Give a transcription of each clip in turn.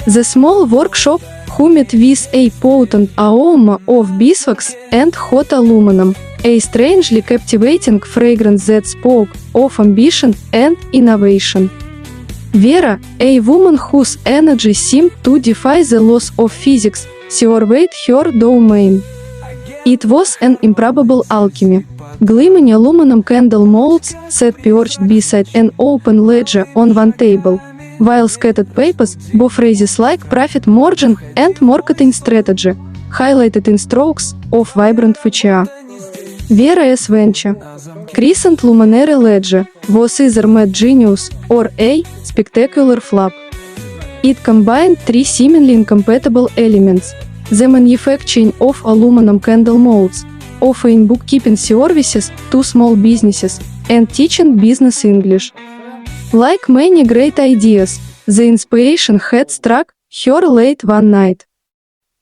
The small workshop, who met with a potent aroma of beeswax and hot aluminum, a strangely captivating fragrance that spoke of ambition and innovation. Vera, a woman whose energy seemed to defy the laws of physics, surveyed her domain. It was an improbable alchemy. Gleaming aluminum candle molds sat perched beside an open ledger on one table, while scattered papers bore phrases like profit margin and marketing strategy, highlighted in strokes of vibrant fuchsia. Vera's venture, christened Luminary Ledger, was either mad genius or a spectacular flop. It combined three seemingly incompatible elements: the manufacturing of aluminum candle molds, offering bookkeeping services to small businesses, and teaching business English. Like many great ideas, the inspiration had struck her late one night.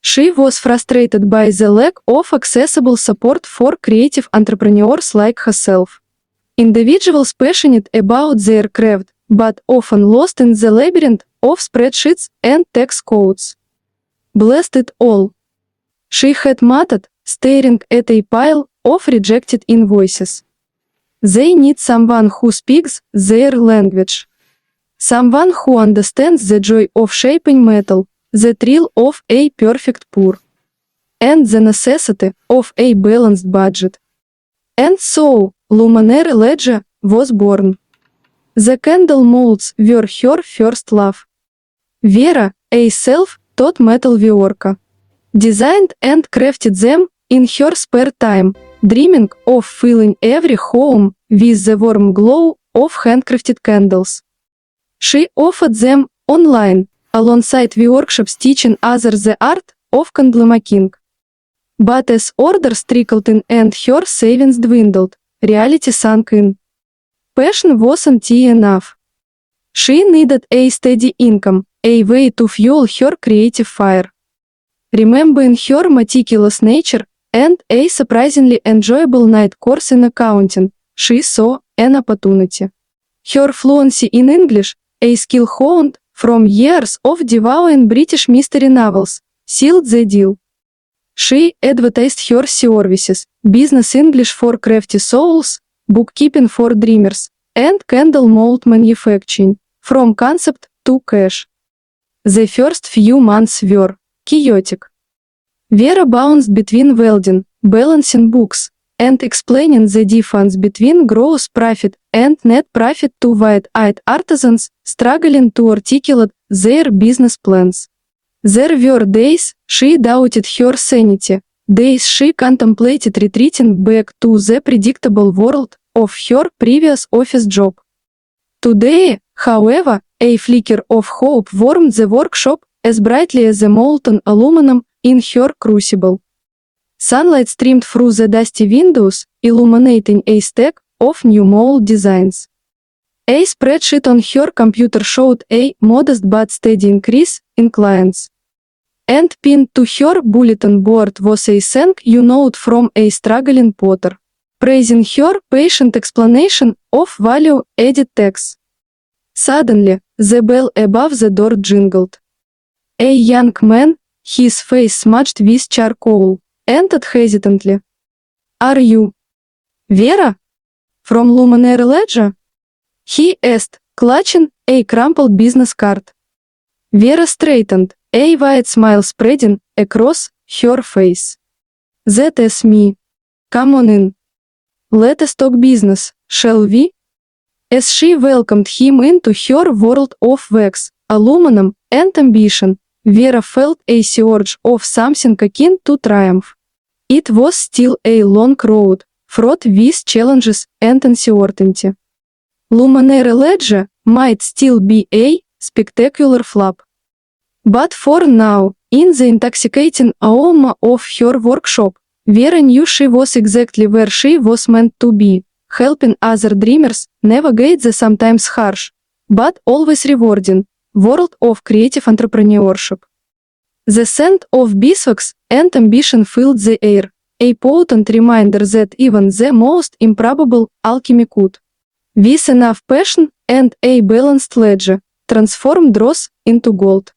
She was frustrated by the lack of accessible support for creative entrepreneurs like herself. Individuals passionate about their craft, but often lost in the labyrinth of spreadsheets and tax codes. Blast it all! She had muttered, staring at a pile of rejected invoices. They need someone who speaks their language. Someone who understands the joy of shaping metal, the thrill of a perfect pour, and the necessity of a balanced budget. And so, Luminary Ledger was born. The candle molds were her first love. Vera, a self-taught metal worker, designed and crafted them in her spare time, dreaming of filling every home with the warm glow of handcrafted candles. She offered them online, alongside workshops teaching others the art of candlemaking. But as orders trickled in and her savings dwindled, reality sank in. Passion wasn't enough. She needed a steady income, a way to fuel her creative fire. Remembering her meticulous nature and a surprisingly enjoyable night course in accounting, she saw an opportunity. Her fluency in English, a skill honed from years of devouring British mystery novels, sealed the deal. She advertised her services: business English for crafty souls, bookkeeping for dreamers, and candle mold manufacturing, from concept to cash. The first few months were chaotic. Vera bounced between welding, balancing books, and explaining the difference between gross profit and net profit to wide-eyed artisans struggling to articulate their business plans. There were days she doubted her sanity, days she contemplated retreating back to the predictable world of her previous office job. Today, however, a flicker of hope warmed the workshop as brightly as the molten aluminum in her crucible. Sunlight streamed through the dusty windows, illuminating a stack of new mold designs. A spreadsheet on her computer showed a modest but steady increase in clients. And pinned to her bulletin board was a thank you note from a struggling potter, praising her patient explanation of value-added tax. Suddenly, the bell above the door jingled. A young man, his face smudged with charcoal, entered hesitantly. "Are you Vera? From Luminary Ledger?" he asked, clutching a crumpled business card. Vera straightened, a wide smile spreading across her face. "That is me. Come on in. Let us talk business, shall we?" As she welcomed him into her world of wax, aluminum, and ambition, Vera felt a surge of something akin to triumph. It was still a long road, fraught with challenges and uncertainty. Luminary Ledger might still be a spectacular flop. But for now, in the intoxicating aroma of her workshop, Vera knew she was exactly where she was meant to be, helping other dreamers navigate the sometimes harsh, but always rewarding, world of creative entrepreneurship. The scent of beeswax and ambition filled the air, a potent reminder that even the most improbable alchemy could, with enough passion and a balanced ledger, transform dross into gold.